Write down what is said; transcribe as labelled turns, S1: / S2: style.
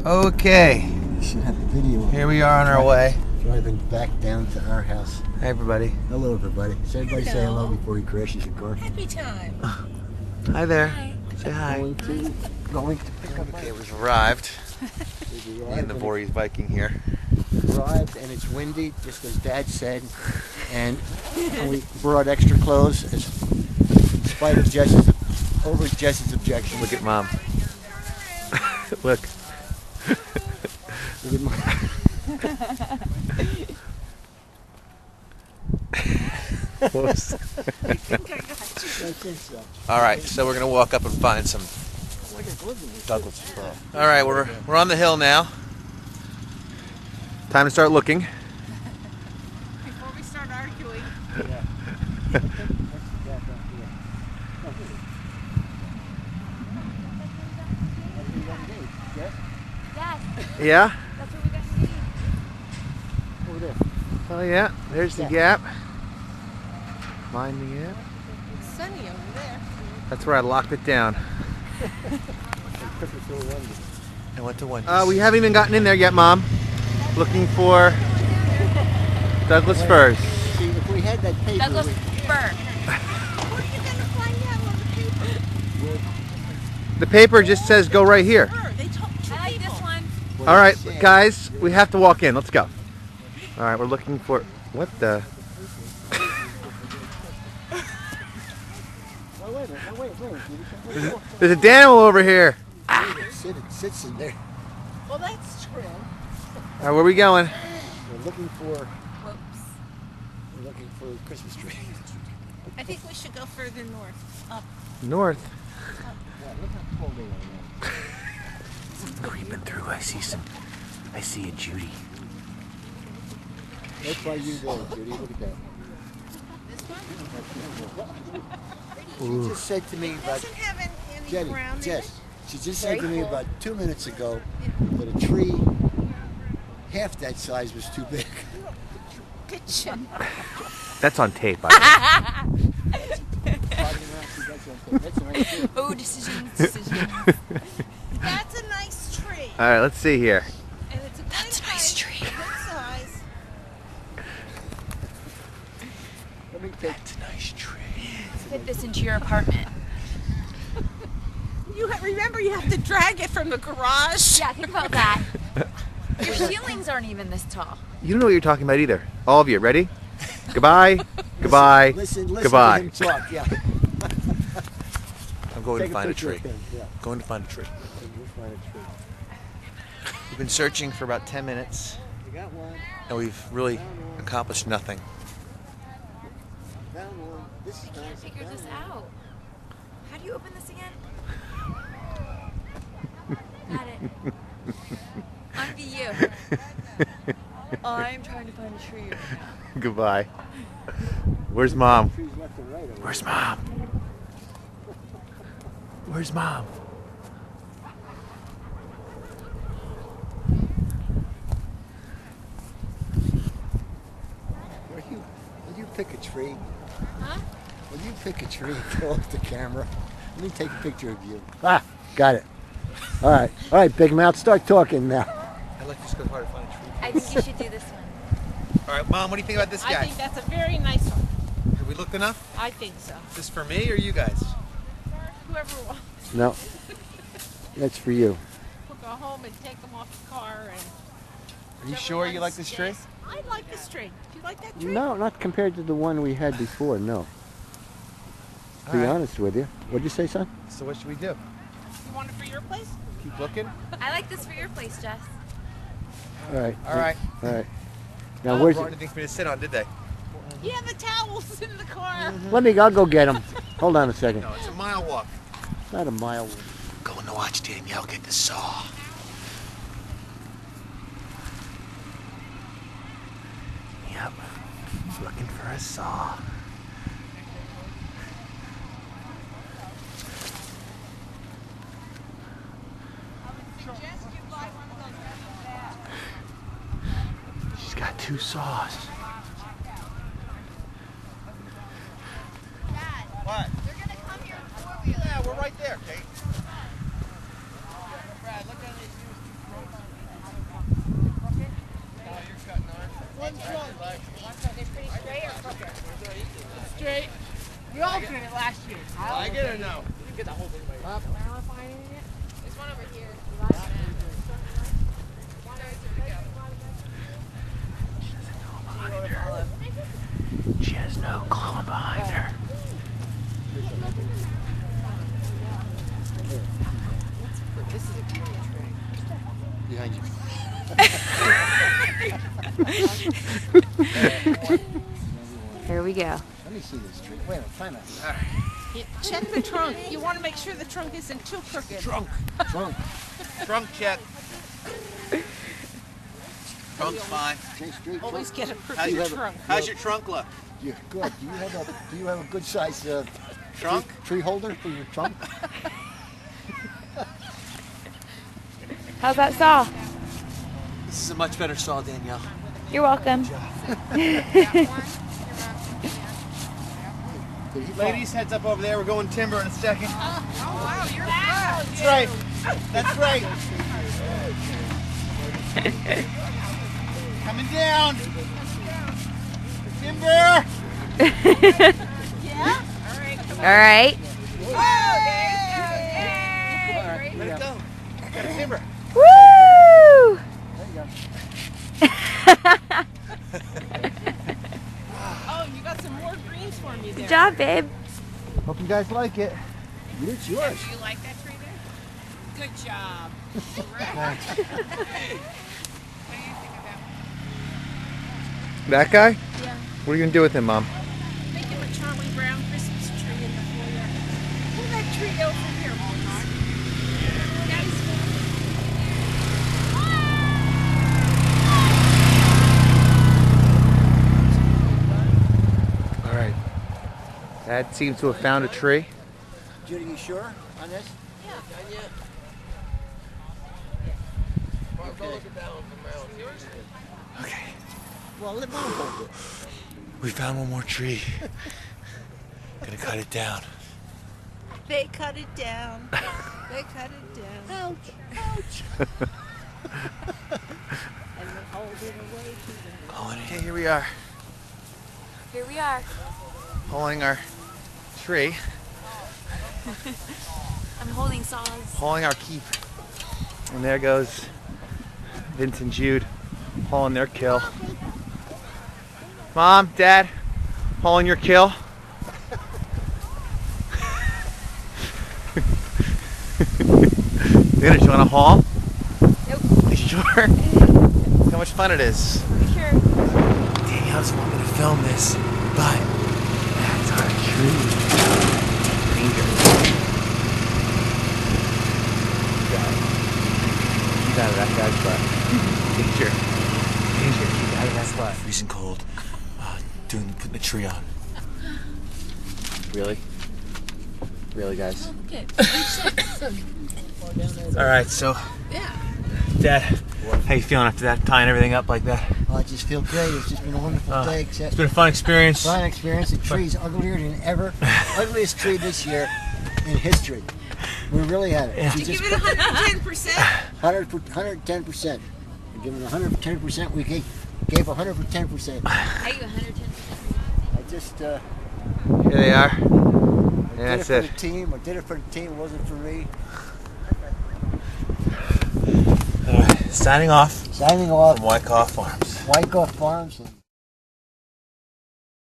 S1: Okay,
S2: You should have a video.
S1: here we are on our way.
S2: Driving back down to our house.
S1: Hey everybody.
S2: Hello everybody. Say everybody say hello before he crashes your car.
S3: Happy time.
S1: Hi there.
S3: Hi.
S1: Say hi.
S2: Going to pick up
S1: Okay, we've arrived in the Voorhees Viking here.
S2: Arrived and it's windy, just as Dad said, and we brought extra clothes in spite of Jess's objection.
S1: Look at Mom. Look.
S2: Look at Mom.
S1: Close.
S3: I think so.
S1: All right, so we're gonna walk up and find some Douglas fir. All right, we're on the hill now. Time to start looking.
S3: Before we start arguing.
S1: Yeah?
S3: That's what we got to see.
S2: Over there.
S1: Oh yeah, there's the gap. Mind the gap.
S3: It's sunny over there.
S1: That's where I locked it down. I went to Wendy's. We haven't even gotten in there yet, Mom. Looking for Douglas firs.
S2: See, if we had that paper,
S3: Douglas fir. What are you going to find out on the paper?
S1: The paper just says go right here.
S3: They told two I like this one.
S1: All right, guys, we have to walk in. Let's go. All right, we're looking for what the? There's a Daniel over here.
S2: It sits in there.
S3: Well, that's true.
S1: All right, where are we going?
S2: We're looking for.
S3: Whoops.
S2: We're looking for a Christmas tree.
S3: I think we should go further north. Up.
S1: North.
S2: Yeah, look how cold they are now.
S1: Creeping through, I see a Judy.
S2: That's why you there, Judy. Look at that.
S3: This one?
S2: She just said to me
S3: It
S2: about
S3: doesn't have any
S2: Jenny,
S3: brown in it.
S2: Jess. She just said to me
S3: Very cool.
S2: about 2 minutes ago that a tree half that size was too big.
S3: Kitchen.
S1: That's on tape, by the way.
S3: Oh, decisions. That's a nice tree.
S1: All right, let's see here.
S3: And it's a
S4: That's a nice tree.
S3: Good size.
S2: Let me take.
S1: It's a nice tree.
S4: Fit this into your apartment.
S3: Remember, you have to drag it from the garage.
S4: Yeah, think about that. Your ceilings aren't even this tall.
S1: You don't know what you're talking about either. All of you, ready? Goodbye. Goodbye.
S2: Listen
S1: Goodbye.
S2: to him talk. Yeah.
S1: I'm going
S2: Take
S1: to find a
S2: picture
S1: tree.
S2: of him, yeah.
S1: Going to find a tree.
S2: We'll find a tree.
S1: We've been searching for about 10 minutes,
S2: You got one.
S1: and we've really accomplished nothing.
S2: Found one. This is
S4: I can't
S2: nice.
S4: figure this out. How do you open this again? Got it. I'm you. I'm trying to find a tree right now.
S1: Goodbye. Where's Mom?
S2: Trees left and right over there.
S1: Where's Mom? Where's Mom?
S2: Will you pick a tree?
S3: Huh?
S2: Will you pick a tree and throw off the camera? Let me take a picture of you. Ah, got it. All right, Big Mouth, start talking now.
S1: I'd like to just go hard to find a tree.
S4: I think you should do this one.
S1: All right, Mom, what do you think about this guy?
S3: I think that's a very nice one.
S1: Have we looked enough?
S3: I think so.
S1: Is this for me or you guys?
S3: For whoever wants.
S2: No, that's for you.
S3: We'll go home and take them off the car. And
S1: Are you sure you like this tree?
S3: I like this tree. Do you like that tree?
S2: No, not compared to the one we had before, no. To be
S1: All right.
S2: honest with you. What'd you say, son?
S1: So what should we do?
S3: You want it for your place?
S1: Keep looking?
S4: I like this for your place, Jess.
S2: All right.
S1: All right.
S2: All right.
S1: Now,
S2: Now,
S1: they
S2: where's
S1: brought
S2: it?
S1: anything for me to sit on, did they?
S3: Yeah, the towels in the car.
S2: I'll go get him. Hold on a second.
S1: No, it's a mile walk.
S2: Not a mile.
S1: Going to watch Danielle get the saw. Yep. Looking for a saw. She's got 2 saws. What?
S3: They're gonna come here in 4-wheeler.
S1: Yeah, we're right there, Kate.
S3: Brad, look at these.
S1: I get it now.
S5: Get the whole thing right.
S3: There's one over here.
S1: She has no clue I'm behind her.
S2: Behind you.
S4: Here we go.
S2: Let me see this tree. Wait a minute, time out.
S3: Check the trunk. You want to make sure the trunk isn't too crooked.
S2: Trunk.
S1: Trunk check. Trunk's fine.
S2: J Street.
S3: Always get a
S1: How's
S3: crooked
S1: your
S3: trunk.
S1: How's your trunk look?
S2: Yeah, good. Do you have a good size
S1: Trunk?
S2: tree holder for your trunk?
S4: How's that saw?
S5: This is a much better saw, Danielle.
S4: You're welcome.
S1: Ladies, heads up over there. We're going timber in a second.
S3: Oh, wow, you're fast.
S1: That's right. That's right. Coming down. Timber.
S3: Yeah? All right, come on.
S4: All right.
S3: Oh, there you go.
S1: Let it go. Got a timber.
S4: Woo!
S3: Oh, you got some more greens for me there.
S4: Good job, babe.
S1: Hope you guys like it.
S2: It's yours.
S3: Do you like that tree there? Good job.
S1: Thanks.
S3: What do you think of
S1: That guy?
S3: that? Yeah.
S1: What are you gonna do with him, Mom?
S3: Make him a Charlie Brown Christmas tree in the foyer. Pull that tree over here, Walmart. Guys.
S1: All right. Dad seems to have found a tree.
S2: Judy, you sure on this?
S1: Okay.
S2: Well, let Mom hold it.
S1: We found one more tree. Gonna cut it down.
S3: They cut it down. They cut it down.
S2: Ouch! Ouch!
S3: And they hold it away to them.
S1: Okay, here we are.
S4: Here we are.
S1: Pulling our tree.
S4: I'm holding saws.
S1: Hauling our keep. And there goes Vince and Jude hauling their kill. Mom, Dad, hauling your kill. Dinner, you want to haul?
S4: Nope.
S1: You sure? Look how much fun it is.
S4: Sure.
S1: Danielle doesn't want me to film this, but that's our tree. Danger. Keep out of that guy's butt. Danger. Danger. Keep out of that butt. Freezing cold. Putting the tree on. Really? Really, guys?
S3: Okay.
S1: All right, so,
S3: Yeah.
S1: Dad, how you feeling after that, tying everything up like that?
S2: Oh, I just feel great. It's just been a wonderful day.
S1: It's been a fun experience.
S2: Fun experience. The tree's uglier than ever. Ugliest tree this year in history. We really had it.
S1: Yeah.
S2: We
S3: Give
S2: just
S3: it 110%.
S2: 110%. We're giving 110%. We gave 110%.
S4: Are you 110%?
S2: I just
S1: Here they are. And
S2: did
S1: that's
S2: it for
S1: it.
S2: the team. I did it for the team. It wasn't for me.
S1: All right, signing off
S2: Signing off.
S1: from Wyckoff Farms.
S2: Wyckoff Farms.